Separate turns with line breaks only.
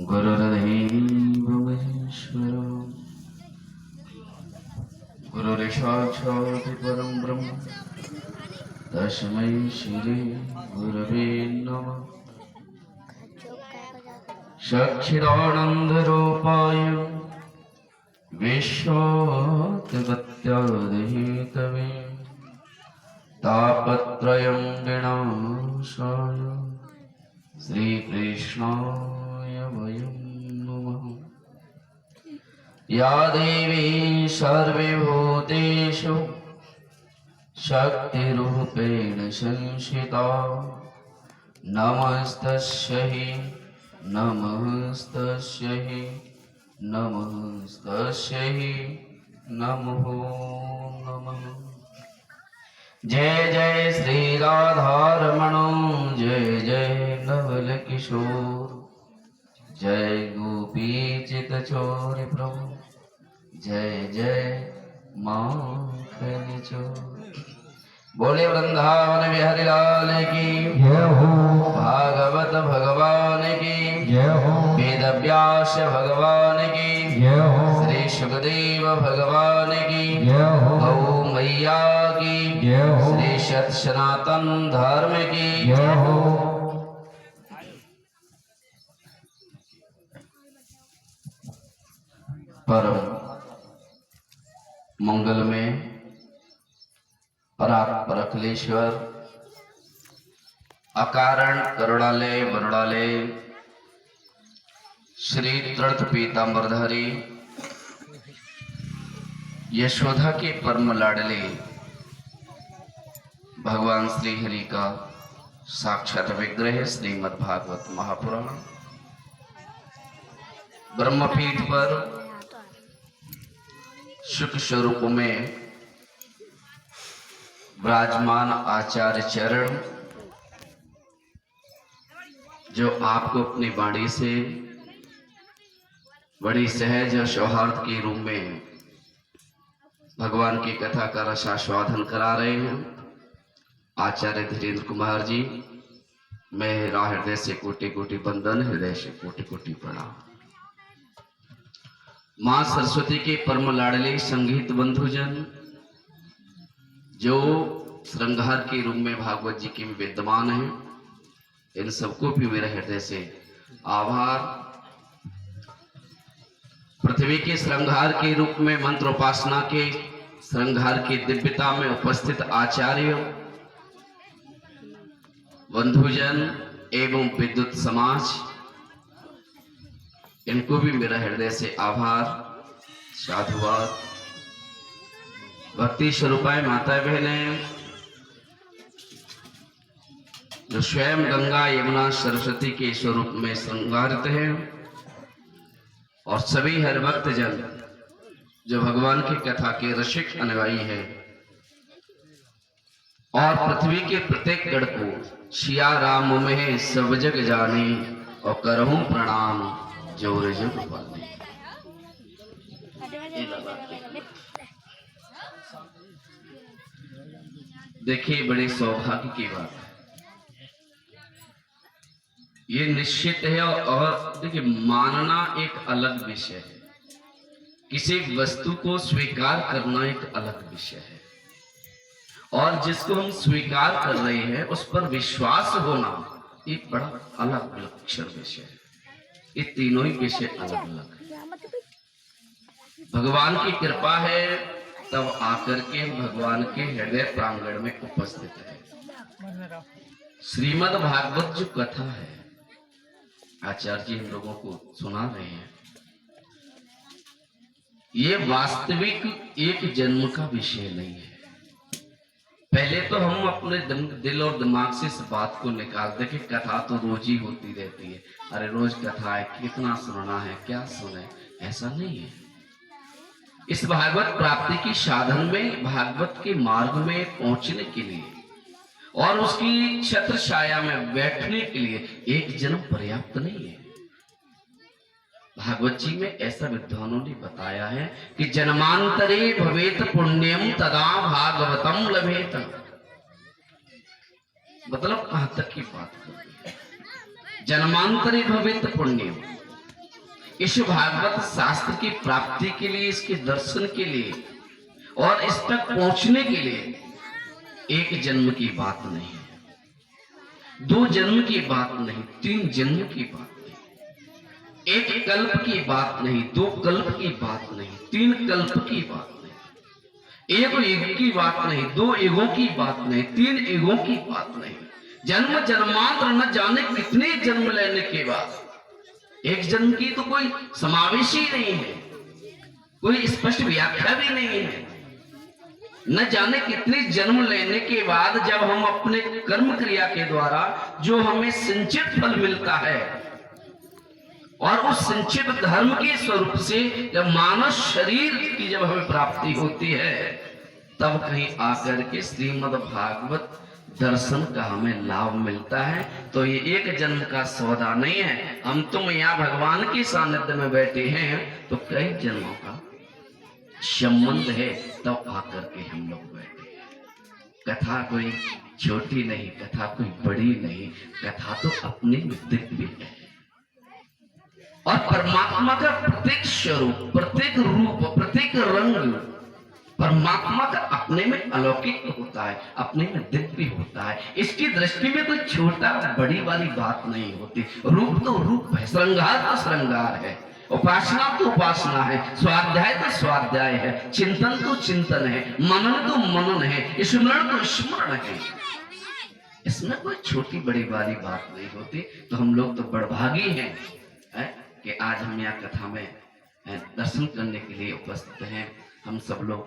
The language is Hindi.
गुरुर्देवो महेश्वरो गुरुर्साक्षात् परं ब्रह्म तस्मै श्री गुरवे नमः। सच्चिदानन्दरूपाय विश्वोत्पत्त्यादिहेतवे तापत्रयं विनाशाय श्रीकृष्णाय वयं नमः। या देवी सर्वभूतेषु शक्तिरूपेण संस्थिता नमस्तस्यै नमस्तस्यै नमस्तस्यै नमो नमः। जय जय श्री राधारमण जय जय नवल किशोर जय गोपी चित चोर प्रभु जय जय माखन चोर। बोले वृंदावन बिहारी लाल की
जय हो।
भागवत भगवान की
जय हो।
वेद व्यास भगवान की
जय हो।
श्री सुखदेव भगवान की
जय हो।
गौ मैया की
जय हो।
श्री सत सनातन धर्म की
जय हो।
परम मंगल में परात्परखलेश्वर अकारण करुणालय वरुणालय श्री तीर्थ पीतांबरधारी यशोदा के परम लाडले भगवान श्री हरि का साक्षात विग्रह श्रीमद् भागवत महापुराण ब्रह्मपीठ पर सुख स्वरूप में विराजमान आचार्य चरण जो आपको अपनी वाणी से बड़ी सहज और सौहार्द के रूप में भगवान की कथा का रसास्वादन करा रहे हैं। आचार्य धीरेन्द्र कुमार जी, मैं हृदय से कोटि कोटि वंदन, हृदय से कोटि कोटि प्रणाम। मां सरस्वती के परम लाडले संगीत बंधुजन जो श्रृंगार के रूप में भागवत जी के विद्यमान हैं, इन सबको भी मेरे हृदय से आभार। पृथ्वी के श्रृंगार के रूप में मंत्र उपासना के श्रृंगार की दिव्यता में उपस्थित आचार्य बंधुजन एवं विद्युत समाज, इनको भी मेरा हृदय से आभार साधुवाद। भक्ति स्वरूपाय माता बहने जो स्वयं गंगा यमुना सरस्वती के स्वरूप में श्रृंगारित हैं, और सभी हर भक्त जन जो भगवान की कथा के रसिक अनुयायी हैं, और पृथ्वी के प्रत्येक गण को सिया राम में सब जग जाने और करहूं प्रणाम जोर जुग पाने। देखिए, बड़े सौभाग्य की बात है, ये निश्चित है। और देखिए, मानना एक अलग विषय है, किसी वस्तु को स्वीकार करना एक अलग विषय है, और जिसको हम स्वीकार कर रहे हैं उस पर विश्वास होना एक बड़ा अलग विलक्षण विषय है। ये तीनों ही विषय अलग अलग है। भगवान की कृपा है तब आकर के भगवान के हृदय प्रांगण में उपस्थित है। श्रीमद् भागवत जो कथा है, आचार्य जी हम लोगों को सुना रहे हैं, ये वास्तविक एक जन्म का विषय नहीं है। पहले तो हम अपने दिल और दिमाग से इस बात को निकाल दें कि कथा तो रोज ही होती रहती है, अरे रोज कथा है, कितना सुनना है, क्या सुने, ऐसा नहीं है। इस भागवत प्राप्ति की साधन में, भागवत के मार्ग में पहुंचने के लिए और उसकी छत्र छाया में बैठने के लिए एक जन्म पर्याप्त नहीं है। भागवत जी में ऐसा विद्वानों ने बताया है कि जन्मांतरे भवेत पुण्यम तदा भागवतम लभेत। मतलब कहां तक की बात कर रही है, जन्मांतरे भवेत पुण्यम, इस भागवत शास्त्र की प्राप्ति के लिए, इसके दर्शन के लिए और इस तक पहुंचने के लिए एक जन्म की बात नहीं है, 2 जन्म की बात नहीं, 3 जन्म की बात नहीं, 1 कल्प की बात नहीं, 2 कल्प की बात नहीं, 3 कल्प की बात नहीं, 1 युग की बात नहीं, 2 युगों की बात नहीं, 3 युगों की बात नहीं। जन्म जन्मांतर न जाने कितने जन्म लेने के बाद एक जन्म की तो कोई समावेश ही नहीं है, कोई स्पष्ट व्याख्या भी नहीं है। न जाने कितने जन्म लेने के बाद जब हम अपने कर्म क्रिया के द्वारा जो हमें संचित फल मिलता है और उस संचित धर्म के स्वरूप से जब मानव शरीर की जब हमें प्राप्ति होती है, तब कहीं आकर के श्रीमद् भागवत दर्शन का हमें लाभ मिलता है। तो ये एक जन्म का सौदा नहीं है। हम तुम यहाँ भगवान के सानिध्य में बैठे हैं तो कई जन्मों का संबंध है, तब आकर के हम लोग बैठे हैं। कथा कोई छोटी नहीं, कथा कोई बड़ी नहीं, कथा तो अपने में दिव्य है। और परमात्मा का प्रत्येक स्वरूप, प्रत्येक रूप, प्रत्येक रंग परमात्मा का अपने में अलौकिक होता है, अपने में दिव्य होता है। इसकी दृष्टि में कोई छोटा बड़ी वाली बात नहीं होती। रूप तो रूप है, श्रृंगार तो श्रृंगार है, उपासना तो उपासना है, स्वाध्याय तो स्वाध्याय है, चिंतन तो चिंतन है, मनन तो मनन है, स्मरण तो स्मरण है। इसमें कोई छोटी बड़ी वाली बात नहीं होती। तो हम लोग तो बड़भागी हैं कि आज हम यहाँ कथा में दर्शन करने के लिए उपस्थित हैं। हम सब लोग